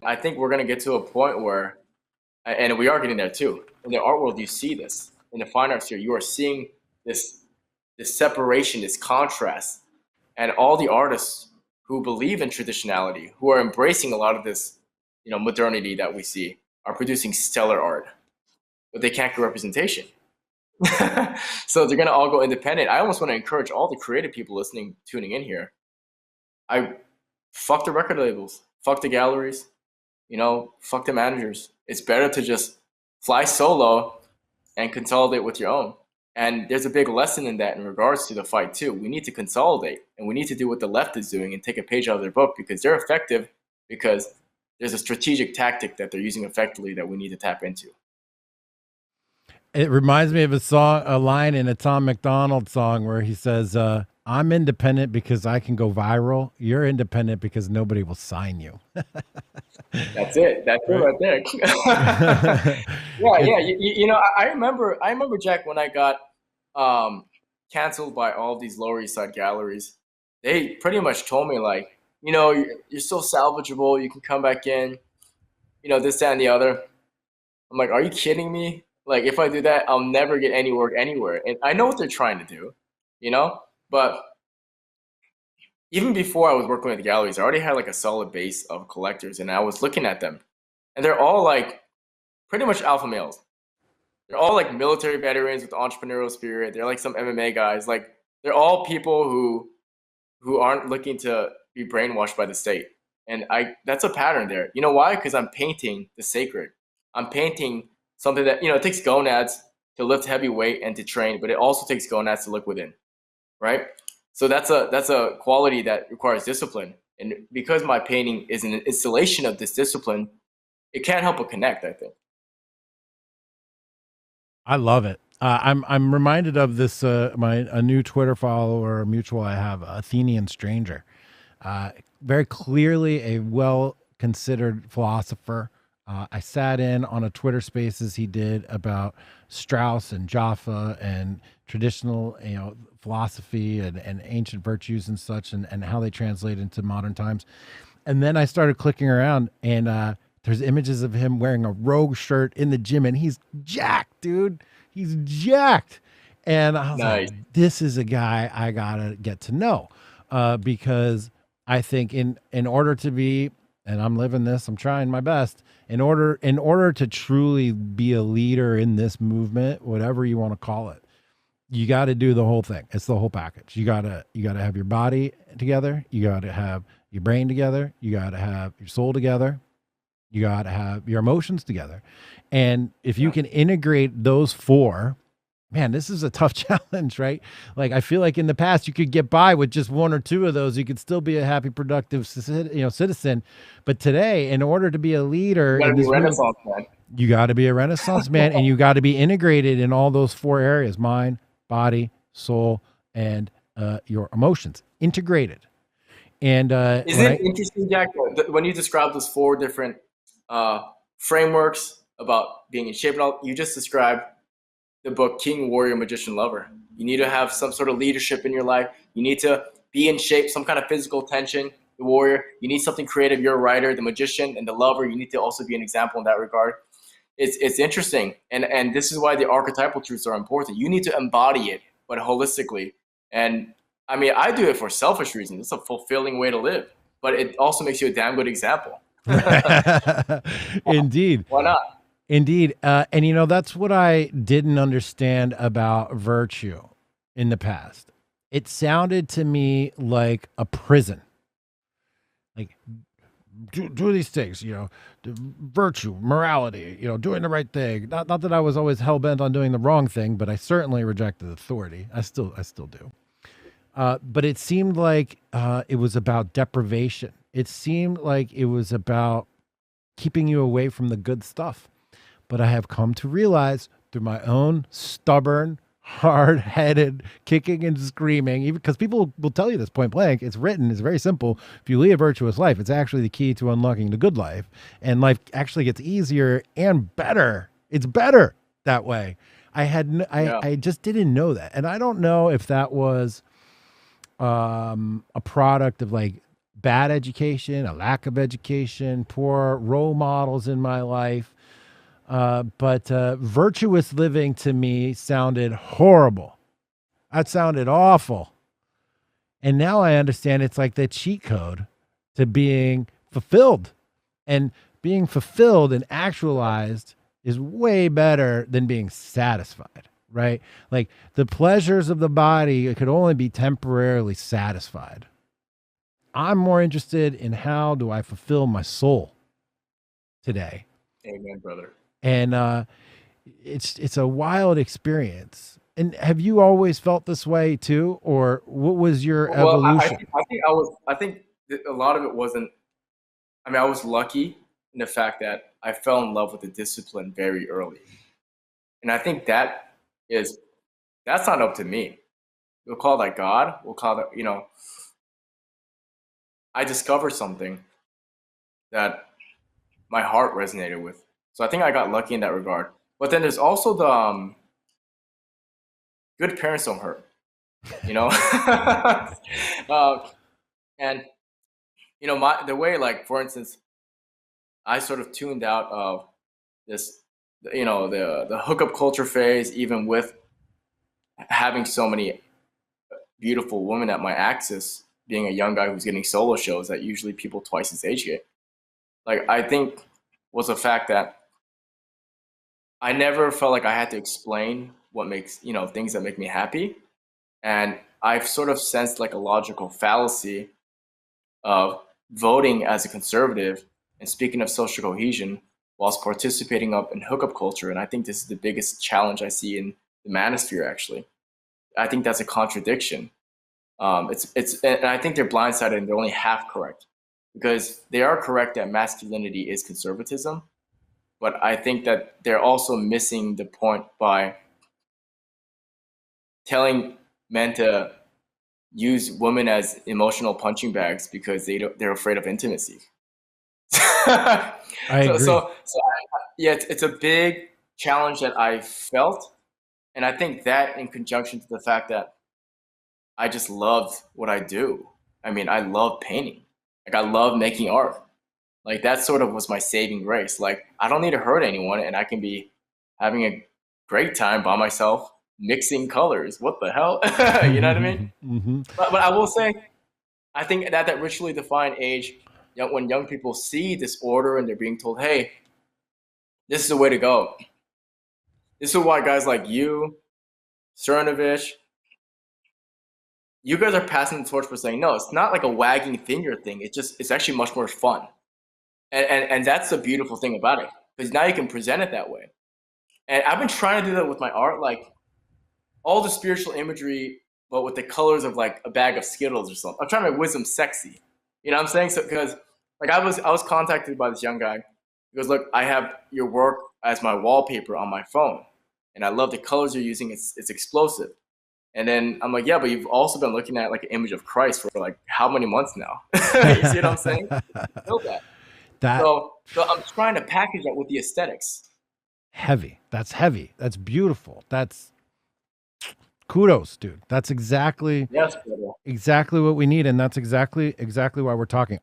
I think we're going to get to a point where, and we are getting there too. In the art world, you see this. In the fine arts here, you are seeing this separation, this contrast, and all the artists who believe in traditionality, who are embracing a lot of this, modernity that we see, are producing stellar art, but they can't get representation. So they're gonna all go independent. I almost want to encourage all the creative people tuning in here. Fuck the record labels, fuck the galleries, fuck the managers. It's better to just fly solo and consolidate with your own. And there's a big lesson in that in regards to the fight too. We need to consolidate, and we need to do what the left is doing and take a page out of their book, because they're effective, because there's a strategic tactic that they're using effectively that we need to tap into. It reminds me of a line in a Tom McDonald song where he says, I'm independent because I can go viral. You're independent because nobody will sign you. That's it. That's it right there. Yeah. I remember, Jack, when I got canceled by all these Lower East Side galleries. They pretty much told me, like, you're still salvageable. You can come back in, this, that, and the other. I'm like, are you kidding me? Like, if I do that, I'll never get any work anywhere. And I know what they're trying to do, but even before I was working with the galleries, I already had like a solid base of collectors, and I was looking at them, and they're all like pretty much alpha males. They're all like military veterans with entrepreneurial spirit. They're like some MMA guys. Like, they're all people who aren't looking to be brainwashed by the state. And that's a pattern there. You know why? Because I'm painting the sacred. I'm painting something that, it takes gonads to lift heavy weight and to train, but it also takes gonads to look within, right? So that's a quality that requires discipline. And because my painting is an installation of this discipline, it can't help but connect, I think. I love it. I'm reminded of this, a new Twitter follower mutual I have, Athenian Stranger. Very clearly a well-considered philosopher. I sat in on a Twitter Spaces he did about Strauss and Jaffa and traditional, philosophy and ancient virtues and such, and how they translate into modern times. And then I started clicking around, and there's images of him wearing a Rogue shirt in the gym, and he's jacked, dude. He's jacked. And I was like, this is a guy I gotta get to know, because I think in order to be, and I'm living this, I'm trying my best, in order to truly be a leader in this movement, whatever you want to call it, you got to do the whole thing. It's the whole package. You gotta have your body together. You gotta have your brain together. You gotta have your soul together. You gotta have your emotions together. And if you can integrate those four, man, this is a tough challenge, right? Like, I feel like in the past you could get by with just one or two of those. You could still be a happy, productive, citizen. But today, in order to be a leader, you got to be a Renaissance man, and you got to be integrated in all those four areas: mind, body, soul, and your emotions, integrated. And is it interesting, Jack, when you describe those four different frameworks about being in shape and all? You just described the book King, Warrior, Magician, Lover. You need to have some sort of leadership in your life. You need to be in shape, some kind of physical tension, the warrior. You need something creative, you're a writer, the magician, and the lover. You need to also be an example in that regard. It's interesting. And this is why the archetypal truths are important. You need to embody it, but holistically. And I mean, I do it for selfish reasons. It's a fulfilling way to live, but it also makes you a damn good example. Indeed. Why not? Indeed. And that's what I didn't understand about virtue in the past. It sounded to me like a prison. Like, do these things, virtue, morality, doing the right thing. Not that I was always hell-bent on doing the wrong thing, but I certainly rejected authority. I still do. But it seemed like it was about deprivation. It seemed like it was about keeping you away from the good stuff. But I have come to realize through my own stubborn, hard-headed kicking and screaming, even because people will tell you this point blank, it's written, it's very simple. If you lead a virtuous life, it's actually the key to unlocking the good life. And life actually gets easier and better. It's better that way. I just didn't know that. And I don't know if that was a product of like bad education, a lack of education, poor role models in my life. But virtuous living to me sounded horrible. That sounded awful. And now I understand it's like the cheat code to being fulfilled. And being fulfilled and actualized is way better than being satisfied, right? Like the pleasures of the body could only be temporarily satisfied. I'm more interested in how do I fulfill my soul today. Amen, brother. And it's a wild experience. And have you always felt this way too, or what was your Well, evolution? I think that a lot of it wasn't. I mean, I was lucky in the fact that I fell in love with the discipline very early, and I think is that's not up to me. We'll call that God. We'll call that, I discovered something that my heart resonated with. So I think I got lucky in that regard. But then there's also the good parents don't hurt, you know. And the way, like, for instance, I sort of tuned out of this, the hookup culture phase, even with having so many beautiful women at my axis, being a young guy who's getting solo shows that usually people twice his age get. Like, I think was the fact that I never felt like I had to explain what makes, things that make me happy. And I've sort of sensed like a logical fallacy of voting as a conservative and speaking of social cohesion whilst participating up in hookup culture. And I think this is the biggest challenge I see in the manosphere, actually. I think that's a contradiction. And I think they're blindsided and they're only half correct, because they are correct that masculinity is conservatism, but I think that they're also missing the point by telling men to use women as emotional punching bags because they're afraid of intimacy. I agree. Yeah, it's a big challenge that I felt, and I think that in conjunction to the fact that I just loved what I do. I mean, I love painting. Like, I love making art. Like, that sort of was my saving grace. Like, I don't need to hurt anyone, and I can be having a great time by myself mixing colors. What the hell? You know what I mean? Mm-hmm. But I will say, I think that ritually defined age, when young people see this order and they're being told, hey, this is the way to go. This is why guys like you, Cernovich, you guys are passing the torch for saying, no, it's not like a wagging finger thing. It's actually much more fun. And that's the beautiful thing about it, because now you can present it that way. And I've been trying to do that with my art, like all the spiritual imagery, but with the colors of like a bag of Skittles or something. I'm trying to make wisdom sexy. You know what I'm saying? So, because like I was contacted by this young guy. He goes, look, I have your work as my wallpaper on my phone, and I love the colors you're using. It's explosive. And then I'm like, yeah, but you've also been looking at like an image of Christ for like how many months now? You see what I'm saying? Feel that. So I'm trying to package that with the aesthetics. Heavy. That's heavy. That's beautiful. That's kudos, dude. That's exactly what we need, and that's exactly why we're talking.